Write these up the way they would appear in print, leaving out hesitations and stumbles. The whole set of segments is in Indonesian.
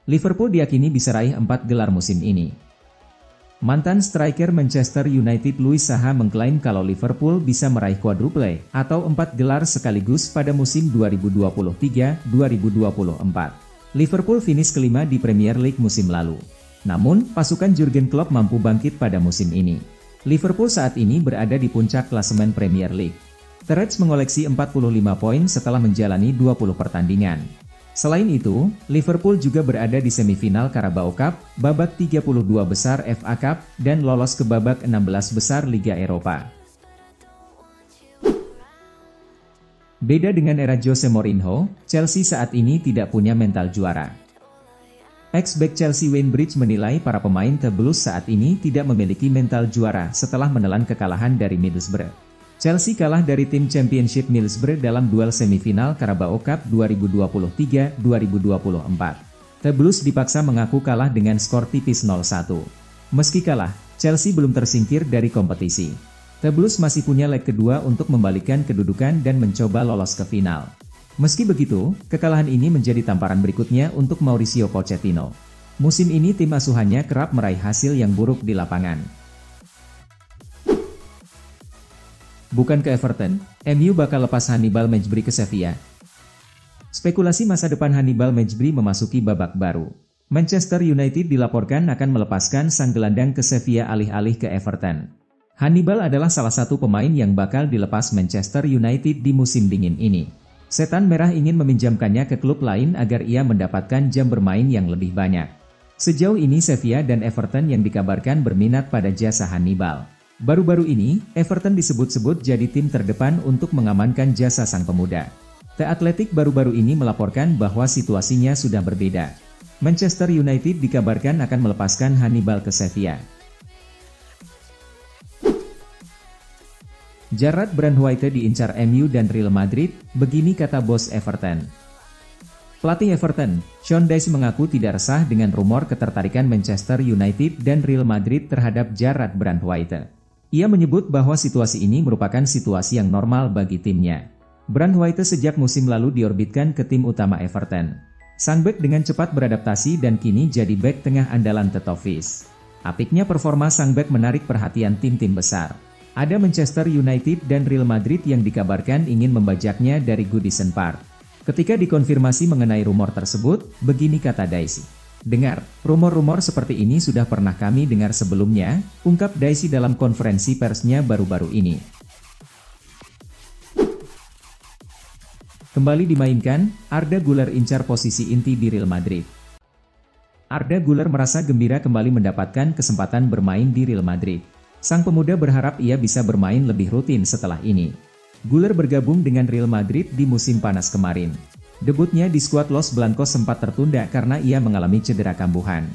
Liverpool diyakini bisa raih 4 gelar musim ini. Mantan striker Manchester United Louis Saha mengklaim kalau Liverpool bisa meraih quadruple atau 4 gelar sekaligus pada musim 2023-2024. Liverpool finish kelima di Premier League musim lalu. Namun, pasukan Jurgen Klopp mampu bangkit pada musim ini. Liverpool saat ini berada di puncak klasemen Premier League. The Reds mengoleksi 45 poin setelah menjalani 20 pertandingan. Selain itu, Liverpool juga berada di semifinal Carabao Cup, babak 32 besar FA Cup, dan lolos ke babak 16 besar Liga Eropa. Beda dengan era Jose Mourinho, Chelsea saat ini tidak punya mental juara. Ex-back Chelsea Wayne Bridge menilai para pemain The Blues saat ini tidak memiliki mental juara setelah menelan kekalahan dari Middlesbrough. Chelsea kalah dari tim Championship Middlesbrough dalam duel semifinal Carabao Cup 2023-2024. The Blues dipaksa mengaku kalah dengan skor tipis 0-1. Meski kalah, Chelsea belum tersingkir dari kompetisi. The Blues masih punya leg kedua untuk membalikkan kedudukan dan mencoba lolos ke final. Meski begitu, kekalahan ini menjadi tamparan berikutnya untuk Mauricio Pochettino. Musim ini tim asuhannya kerap meraih hasil yang buruk di lapangan. Bukan ke Everton, MU bakal lepas Hannibal Mejbri ke Sevilla. Spekulasi masa depan Hannibal Mejbri memasuki babak baru. Manchester United dilaporkan akan melepaskan sang gelandang ke Sevilla alih-alih ke Everton. Hannibal adalah salah satu pemain yang bakal dilepas Manchester United di musim dingin ini. Setan Merah ingin meminjamkannya ke klub lain agar ia mendapatkan jam bermain yang lebih banyak. Sejauh ini Sevilla dan Everton yang dikabarkan berminat pada jasa Hannibal. Baru-baru ini, Everton disebut-sebut jadi tim terdepan untuk mengamankan jasa sang pemuda. The Athletic baru-baru ini melaporkan bahwa situasinya sudah berbeda. Manchester United dikabarkan akan melepaskan Hannibal ke Sevilla. Jarrad Branthwaite diincar MU dan Real Madrid, begini kata bos Everton. Pelatih Everton, Sean Dyche mengaku tidak resah dengan rumor ketertarikan Manchester United dan Real Madrid terhadap Jarrad Branthwaite. Ia menyebut bahwa situasi ini merupakan situasi yang normal bagi timnya. Branthwaite sejak musim lalu diorbitkan ke tim utama Everton. Sang bek dengan cepat beradaptasi dan kini jadi bek tengah andalan The Toffees. Apiknya performa sang bek menarik perhatian tim-tim besar. Ada Manchester United dan Real Madrid yang dikabarkan ingin membajaknya dari Goodison Park. Ketika dikonfirmasi mengenai rumor tersebut, begini kata Dyche. Dengar, rumor-rumor seperti ini sudah pernah kami dengar sebelumnya, ungkap Dyche dalam konferensi persnya baru-baru ini. Kembali dimainkan, Arda Güler incar posisi inti di Real Madrid. Arda Güler merasa gembira kembali mendapatkan kesempatan bermain di Real Madrid. Sang pemuda berharap ia bisa bermain lebih rutin setelah ini. Güler bergabung dengan Real Madrid di musim panas kemarin. Debutnya di skuad Los Blancos sempat tertunda karena ia mengalami cedera kambuhan.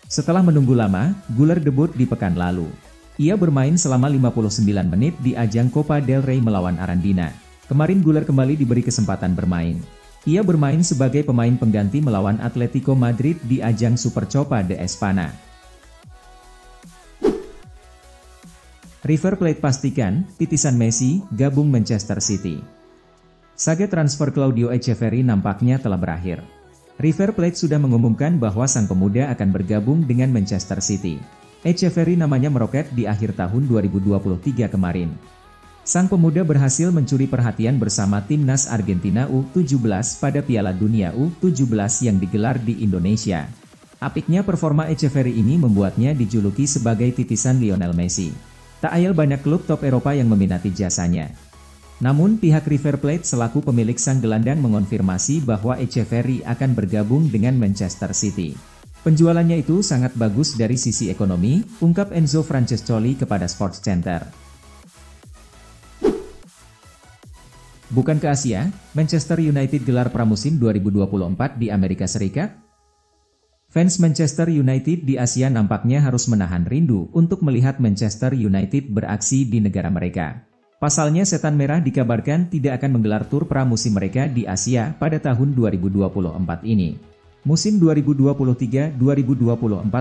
Setelah menunggu lama, Güler debut di pekan lalu. Ia bermain selama 59 menit di ajang Copa del Rey melawan Arandina. Kemarin Güler kembali diberi kesempatan bermain. Ia bermain sebagai pemain pengganti melawan Atletico Madrid di ajang Supercopa de Espana. River Plate pastikan, titisan Messi, gabung Manchester City. Saga transfer Claudio Echeverri nampaknya telah berakhir. River Plate sudah mengumumkan bahwa sang pemuda akan bergabung dengan Manchester City. Echeverri namanya meroket di akhir tahun 2023 kemarin. Sang pemuda berhasil mencuri perhatian bersama timnas Argentina U17 pada Piala Dunia U17 yang digelar di Indonesia. Apiknya performa Echeverri ini membuatnya dijuluki sebagai titisan Lionel Messi. Tak ayal banyak klub top Eropa yang meminati jasanya. Namun pihak River Plate selaku pemilik sang gelandang mengonfirmasi bahwa Echeverri akan bergabung dengan Manchester City. Penjualannya itu sangat bagus dari sisi ekonomi, ungkap Enzo Francescoli kepada Sports Center. Bukan ke Asia, Manchester United gelar pramusim 2024 di Amerika Serikat? Fans Manchester United di Asia nampaknya harus menahan rindu untuk melihat Manchester United beraksi di negara mereka. Pasalnya Setan Merah dikabarkan tidak akan menggelar tur pramusim mereka di Asia pada tahun 2024 ini. Musim 2023-2024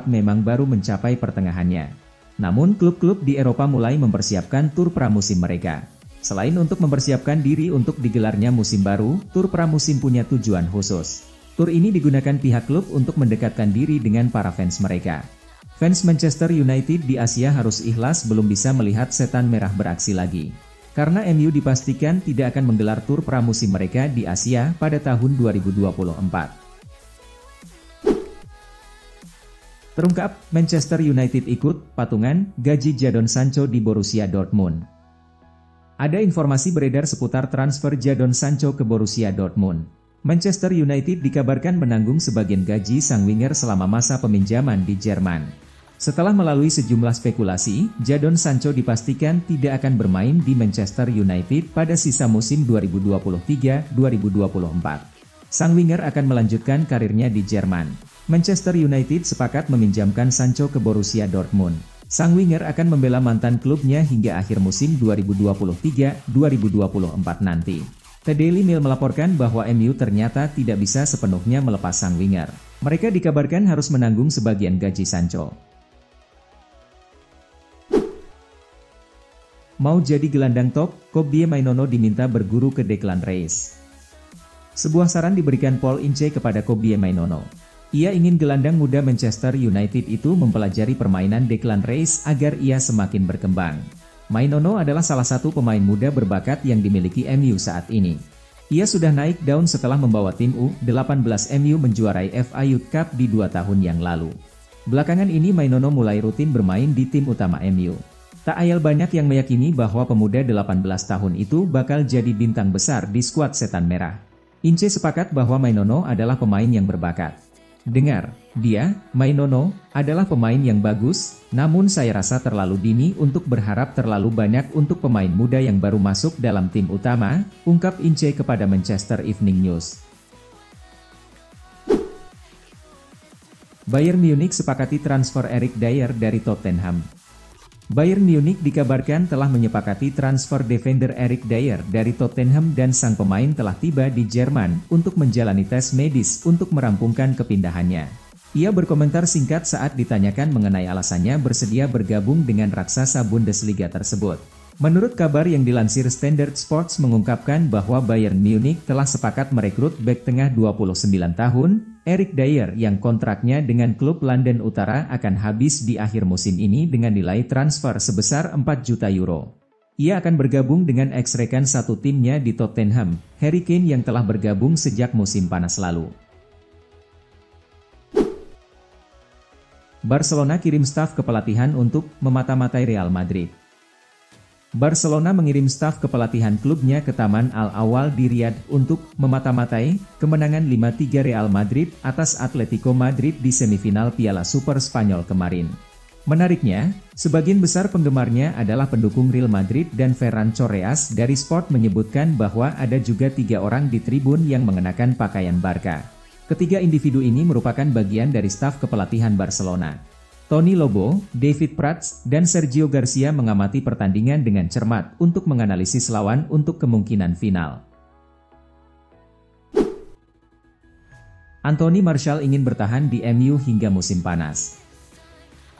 memang baru mencapai pertengahannya. Namun klub-klub di Eropa mulai mempersiapkan tur pramusim mereka. Selain untuk mempersiapkan diri untuk digelarnya musim baru, tur pramusim punya tujuan khusus. Tur ini digunakan pihak klub untuk mendekatkan diri dengan para fans mereka. Fans Manchester United di Asia harus ikhlas belum bisa melihat setan merah beraksi lagi. Karena MU dipastikan tidak akan menggelar tur pramusim mereka di Asia pada tahun 2024. Terungkap, Manchester United ikut patungan gaji Jadon Sancho di Borussia Dortmund. Ada informasi beredar seputar transfer Jadon Sancho ke Borussia Dortmund. Manchester United dikabarkan menanggung sebagian gaji sang winger selama masa peminjaman di Jerman. Setelah melalui sejumlah spekulasi, Jadon Sancho dipastikan tidak akan bermain di Manchester United pada sisa musim 2023-2024. Sang winger akan melanjutkan karirnya di Jerman. Manchester United sepakat meminjamkan Sancho ke Borussia Dortmund. Sang winger akan membela mantan klubnya hingga akhir musim 2023-2024 nanti. The Daily Mail melaporkan bahwa MU ternyata tidak bisa sepenuhnya melepas sang winger. Mereka dikabarkan harus menanggung sebagian gaji Sancho. Mau jadi gelandang top, Kobie Mainoo diminta berguru ke Declan Rice. Sebuah saran diberikan Paul Ince kepada Kobie Mainoo. Ia ingin gelandang muda Manchester United itu mempelajari permainan Declan Rice agar ia semakin berkembang. Mainoo adalah salah satu pemain muda berbakat yang dimiliki MU saat ini. Ia sudah naik daun setelah membawa tim U18 MU menjuarai FA Youth Cup di 2 tahun yang lalu. Belakangan ini Mainoo mulai rutin bermain di tim utama MU. Tak ayal banyak yang meyakini bahwa pemuda 18 tahun itu bakal jadi bintang besar di skuad Setan Merah. Ince sepakat bahwa Mainoo adalah pemain yang berbakat. Dengar, Mainoo, adalah pemain yang bagus, namun saya rasa terlalu dini untuk berharap terlalu banyak untuk pemain muda yang baru masuk dalam tim utama, ungkap Ince kepada Manchester Evening News. Bayern Munich sepakati transfer Eric Dier dari Tottenham. Bayern Munich dikabarkan telah menyepakati transfer defender Eric Dier dari Tottenham dan sang pemain telah tiba di Jerman untuk menjalani tes medis untuk merampungkan kepindahannya. Ia berkomentar singkat saat ditanyakan mengenai alasannya bersedia bergabung dengan raksasa Bundesliga tersebut. Menurut kabar yang dilansir Standard Sports mengungkapkan bahwa Bayern Munich telah sepakat merekrut bek tengah 29 tahun, Eric Dier yang kontraknya dengan klub London Utara akan habis di akhir musim ini dengan nilai transfer sebesar 4 juta euro. Ia akan bergabung dengan ex-rekan satu timnya di Tottenham, Harry Kane yang telah bergabung sejak musim panas lalu. Barcelona kirim staf kepelatihan untuk memata-matai Real Madrid. Barcelona mengirim staf kepelatihan klubnya ke Taman Al-Awwal di Riyadh untuk memata-matai kemenangan 5-3 Real Madrid atas Atletico Madrid di semifinal Piala Super Spanyol kemarin. Menariknya, sebagian besar penggemarnya adalah pendukung Real Madrid dan Ferran Torres dari Sport menyebutkan bahwa ada juga 3 orang di tribun yang mengenakan pakaian Barca. Ketiga individu ini merupakan bagian dari staf kepelatihan Barcelona. Toni Lobo, David Prats, dan Sergio Garcia mengamati pertandingan dengan cermat untuk menganalisis lawan untuk kemungkinan final. Anthony Martial ingin bertahan di MU hingga musim panas.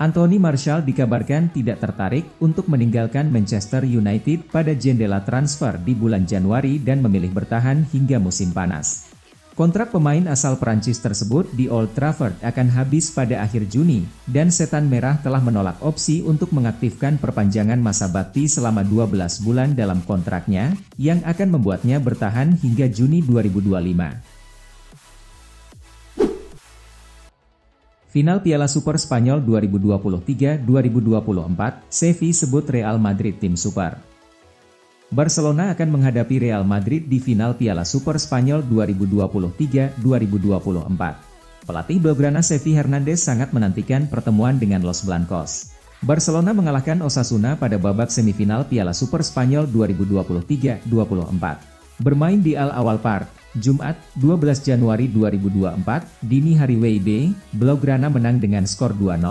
Anthony Martial dikabarkan tidak tertarik untuk meninggalkan Manchester United pada jendela transfer di bulan Januari dan memilih bertahan hingga musim panas. Kontrak pemain asal Prancis tersebut di Old Trafford akan habis pada akhir Juni, dan Setan Merah telah menolak opsi untuk mengaktifkan perpanjangan masa bakti selama 12 bulan dalam kontraknya, yang akan membuatnya bertahan hingga Juni 2025. Final Piala Super Spanyol 2023-2024, Xavi sebut Real Madrid tim super. Barcelona akan menghadapi Real Madrid di final Piala Super Spanyol 2023-2024. Pelatih Blaugrana Xavi Hernandez sangat menantikan pertemuan dengan Los Blancos. Barcelona mengalahkan Osasuna pada babak semifinal Piala Super Spanyol 2023-2024. Bermain di Al-Awwal Park, Jumat, 12 Januari 2024, dini hari WIB, Blaugrana menang dengan skor 2-0.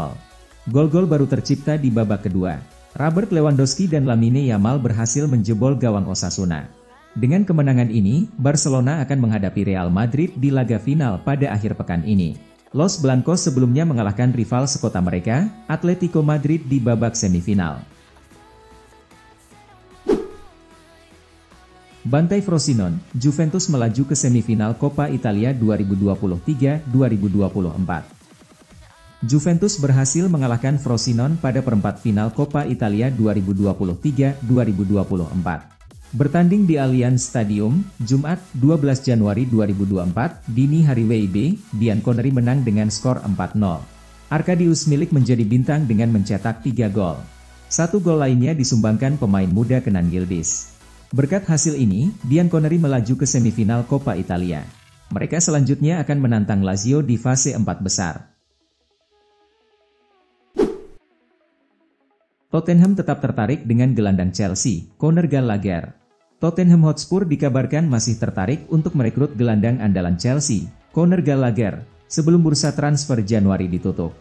Gol-gol baru tercipta di babak kedua. Robert Lewandowski dan Lamine Yamal berhasil menjebol gawang Osasuna. Dengan kemenangan ini, Barcelona akan menghadapi Real Madrid di laga final pada akhir pekan ini. Los Blancos sebelumnya mengalahkan rival sekota mereka, Atletico Madrid di babak semifinal. Bantai Frosinone, Juventus melaju ke semifinal Coppa Italia 2023-2024. Juventus berhasil mengalahkan Frosinone pada perempat final Coppa Italia 2023-2024. Bertanding di Allianz Stadium, Jumat, 12 Januari 2024, dini hari WIB, Bianconeri menang dengan skor 4-0. Arkadiusz Milik menjadi bintang dengan mencetak 3 gol. 1 gol lainnya disumbangkan pemain muda Kenan Yildiz. Berkat hasil ini, Bianconeri melaju ke semifinal Coppa Italia. Mereka selanjutnya akan menantang Lazio di fase 4 besar. Tottenham tetap tertarik dengan gelandang Chelsea, Conor Gallagher. Tottenham Hotspur dikabarkan masih tertarik untuk merekrut gelandang andalan Chelsea, Conor Gallagher, sebelum bursa transfer Januari ditutup.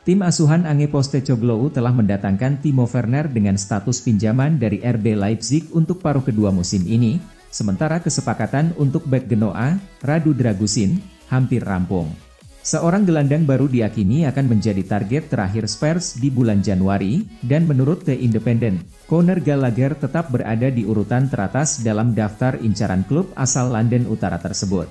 Tim asuhan Ange Postecoglou telah mendatangkan Timo Werner dengan status pinjaman dari RB Leipzig untuk paruh kedua musim ini, sementara kesepakatan untuk bek Genoa, Radu Dragusin, hampir rampung. Seorang gelandang baru diyakini akan menjadi target terakhir Spurs di bulan Januari, dan menurut The Independent, Conor Gallagher tetap berada di urutan teratas dalam daftar incaran klub asal London Utara tersebut.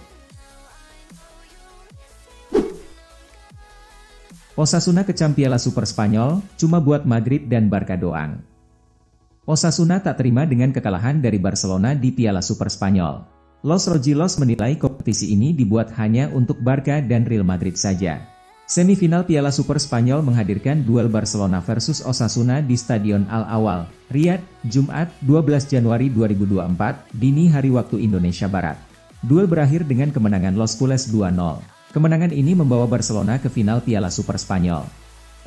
Osasuna kecam Piala Super Spanyol, cuma buat Madrid dan Barca doang. Osasuna tak terima dengan kekalahan dari Barcelona di Piala Super Spanyol. Los Rojillos menilai kompetisi ini dibuat hanya untuk Barca dan Real Madrid saja. Semifinal Piala Super Spanyol menghadirkan duel Barcelona versus Osasuna di Stadion Al-Awal, Riyadh, Jumat, 12 Januari 2024, dini hari waktu Indonesia Barat. Duel berakhir dengan kemenangan Los Culés 2-0. Kemenangan ini membawa Barcelona ke final Piala Super Spanyol.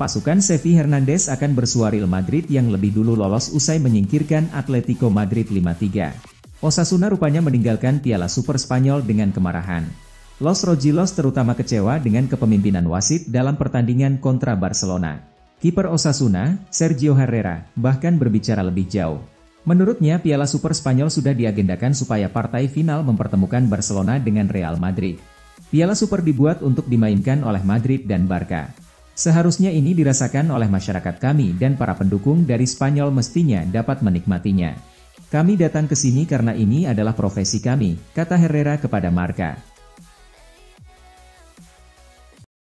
Pasukan Xavi Hernandez akan bersua Real Madrid yang lebih dulu lolos usai menyingkirkan Atletico Madrid 5-3. Osasuna rupanya meninggalkan Piala Super Spanyol dengan kemarahan. Los Rojillos terutama kecewa dengan kepemimpinan wasit dalam pertandingan kontra Barcelona. Kiper Osasuna, Sergio Herrera, bahkan berbicara lebih jauh. Menurutnya Piala Super Spanyol sudah diagendakan supaya partai final mempertemukan Barcelona dengan Real Madrid. Piala Super dibuat untuk dimainkan oleh Madrid dan Barca. Seharusnya ini dirasakan oleh masyarakat kami dan para pendukung dari Spanyol mestinya dapat menikmatinya. Kami datang ke sini karena ini adalah profesi kami, kata Herrera kepada Marca.